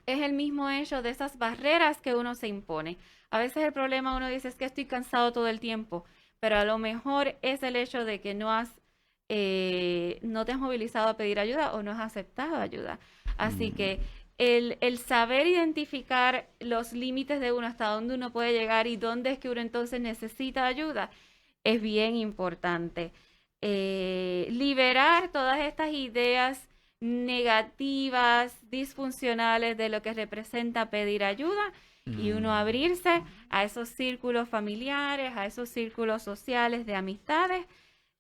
el mismo hecho de esas barreras que uno se impone. A veces el problema uno dice es que estoy cansado todo el tiempo, pero a lo mejor es el hecho de que no te has movilizado a pedir ayuda o no has aceptado ayuda. Así que el saber identificar los límites de uno, hasta dónde uno puede llegar y dónde es que uno entonces necesita ayuda, es bien importante. Liberar todas estas ideas negativas, disfuncionales de lo que representa pedir ayuda y uno abrirse a esos círculos familiares, a esos círculos sociales de amistades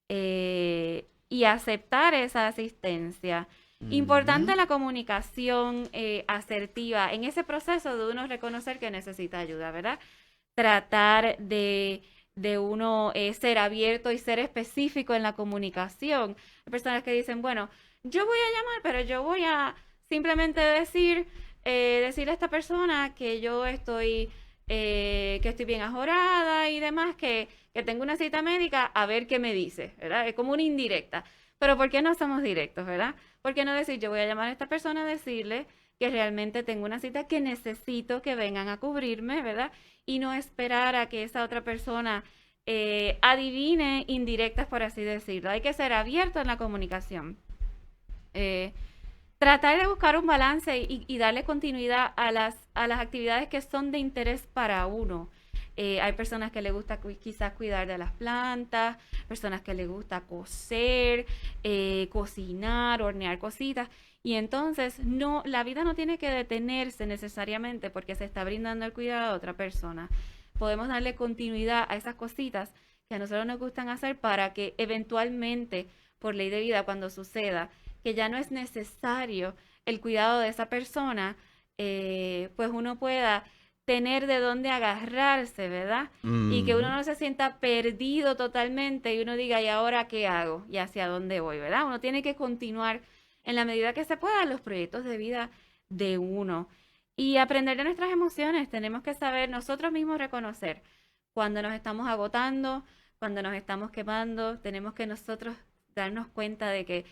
y aceptar esa asistencia. Importante la comunicación asertiva en ese proceso de uno reconocer que necesita ayuda, ¿verdad? Tratar de uno ser abierto y ser específico en la comunicación. Hay personas que dicen, bueno, yo voy a llamar, pero yo voy a simplemente decirle a esta persona que yo que estoy bien ajorada y demás, que tengo una cita médica, a ver qué me dice, ¿verdad? Es como una indirecta. Pero ¿por qué no somos directos, verdad? ¿Por qué no decir, yo voy a llamar a esta persona a decirle que realmente tengo una cita que necesito que vengan a cubrirme, ¿verdad? Y no esperar a que esa otra persona adivine indirectas, por así decirlo. Hay que ser abierto en la comunicación. Tratar de buscar un balance y darle continuidad a las actividades que son de interés para uno. Hay personas que les gusta quizás cuidar de las plantas, personas que les gusta coser, cocinar, hornear cositas. Y entonces la vida no tiene que detenerse necesariamente porque se está brindando el cuidado a otra persona. Podemos darle continuidad a esas cositas que a nosotros nos gustan hacer para que eventualmente, por ley de vida, cuando suceda, que ya no es necesario el cuidado de esa persona, pues uno pueda tener de dónde agarrarse, ¿verdad? Y que uno no se sienta perdido totalmente y uno diga, ¿y ahora qué hago? ¿Y hacia dónde voy? ¿Verdad? Uno tiene que continuar en la medida que se pueda los proyectos de vida de uno. Y aprender de nuestras emociones. Tenemos que saber nosotros mismos reconocer cuando nos estamos agotando, cuando nos estamos quemando. Tenemos que nosotros darnos cuenta de que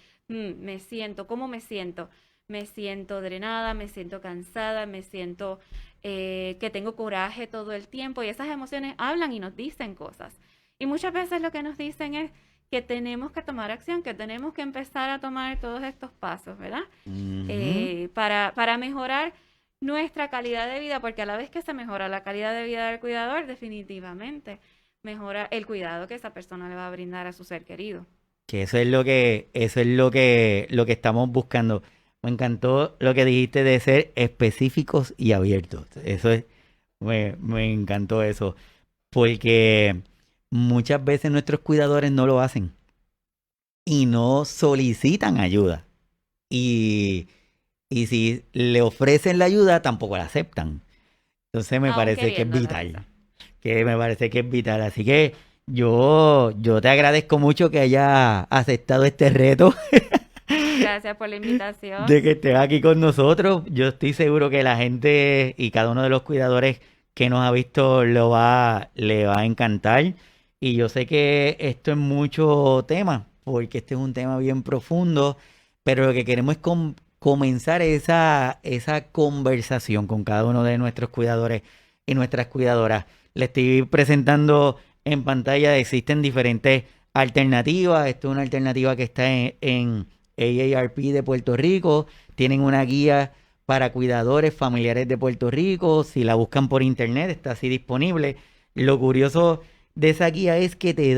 ¿cómo me siento? Me siento drenada, me siento cansada, me siento que tengo coraje todo el tiempo y esas emociones hablan y nos dicen cosas. Y muchas veces lo que nos dicen es que tenemos que tomar acción, que tenemos que empezar a tomar todos estos pasos, ¿verdad? Para mejorar nuestra calidad de vida, porque a la vez que se mejora la calidad de vida del cuidador, definitivamente mejora el cuidado que esa persona le va a brindar a su ser querido. Que eso es lo que estamos buscando. Me encantó lo que dijiste de ser específicos y abiertos. Me encantó eso. Porque muchas veces nuestros cuidadores no lo hacen. Y no solicitan ayuda. Y si le ofrecen la ayuda, tampoco la aceptan. Entonces me parece que es vital. Así que yo te agradezco mucho que hayas aceptado este reto. Gracias por la invitación. De que estés aquí con nosotros. Yo estoy seguro que la gente y cada uno de los cuidadores que nos ha visto le va a encantar. Y yo sé que esto es mucho tema, porque este es un tema bien profundo, pero lo que queremos es comenzar esa conversación con cada uno de nuestros cuidadores y nuestras cuidadoras. Le estoy presentando en pantalla existen diferentes alternativas. Esto es una alternativa que está en AARP de Puerto Rico. Tienen una guía para cuidadores familiares de Puerto Rico. Si la buscan por internet, está así disponible. Lo curioso de esa guía es que te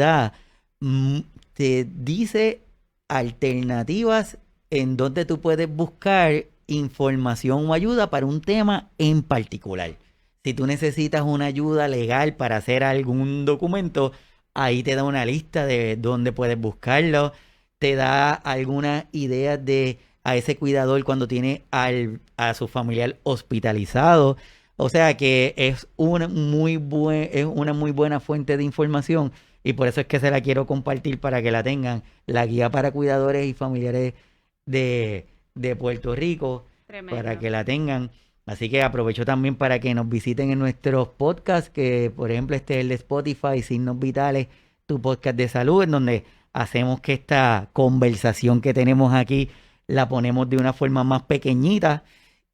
dice alternativas en donde tú puedes buscar información o ayuda para un tema en particular. Si tú necesitas una ayuda legal para hacer algún documento, ahí te da una lista de dónde puedes buscarlo, te da algunas ideas de a ese cuidador cuando tiene a su familiar hospitalizado. O sea que es es una muy buena fuente de información y por eso es que se la quiero compartir para que la tengan. La guía para cuidadores y familiares de Puerto Rico, para Tremendo. que la tengan. Así que aprovecho también para que nos visiten en nuestros podcasts, que por ejemplo este es el de Spotify, Signos Vitales, tu podcast de salud, en donde hacemos que esta conversación que tenemos aquí la ponemos de una forma más pequeñita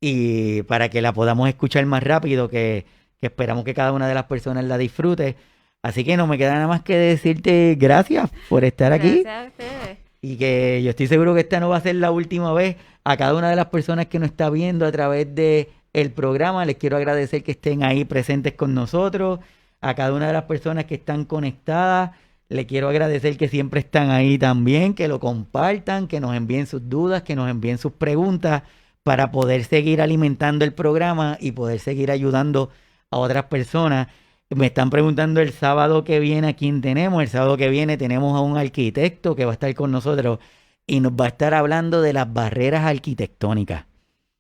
y para que la podamos escuchar más rápido, que esperamos que cada una de las personas la disfrute. Así que no me queda nada más que decirte gracias por estar aquí Gracias a ustedes. y que yo estoy seguro que esta no va a ser la última vez. A cada una de las personas que nos está viendo a través de el programa, les quiero agradecer que estén ahí presentes con nosotros. A cada una de las personas que están conectadas, les quiero agradecer que siempre están ahí también, que lo compartan, que nos envíen sus dudas, que nos envíen sus preguntas para poder seguir alimentando el programa y poder seguir ayudando a otras personas. Me están preguntando el sábado que viene a quién tenemos. El sábado que viene tenemos a un arquitecto que va a estar con nosotros y nos va a estar hablando de las barreras arquitectónicas.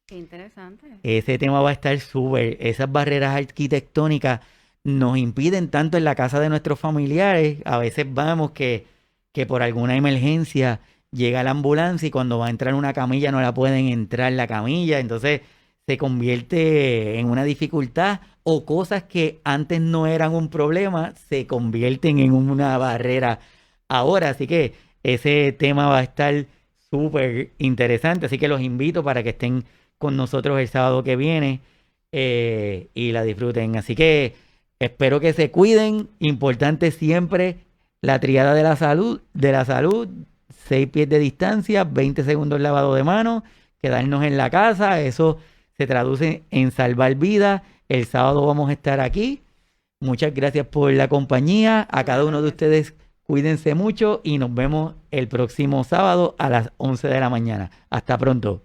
Qué interesante. Ese tema va a estar súper. Esas barreras arquitectónicas nos impiden tanto en la casa de nuestros familiares. A veces vamos que por alguna emergencia llega la ambulancia y cuando va a entrar una camilla no la pueden entrar la camilla. Entonces se convierte en una dificultad o cosas que antes no eran un problema se convierten en una barrera ahora. Así que ese tema va a estar súper interesante. Así que los invito para que estén con nosotros el sábado que viene y la disfruten. Así que espero que se cuiden. Importante siempre la triada de la salud, 6 pies de distancia, 20 segundos lavado de manos, quedarnos en la casa, eso se traduce en salvar vidas. El sábado vamos a estar aquí. Muchas gracias por la compañía. A cada uno de ustedes, cuídense mucho y nos vemos el próximo sábado a las 11 de la mañana. Hasta pronto.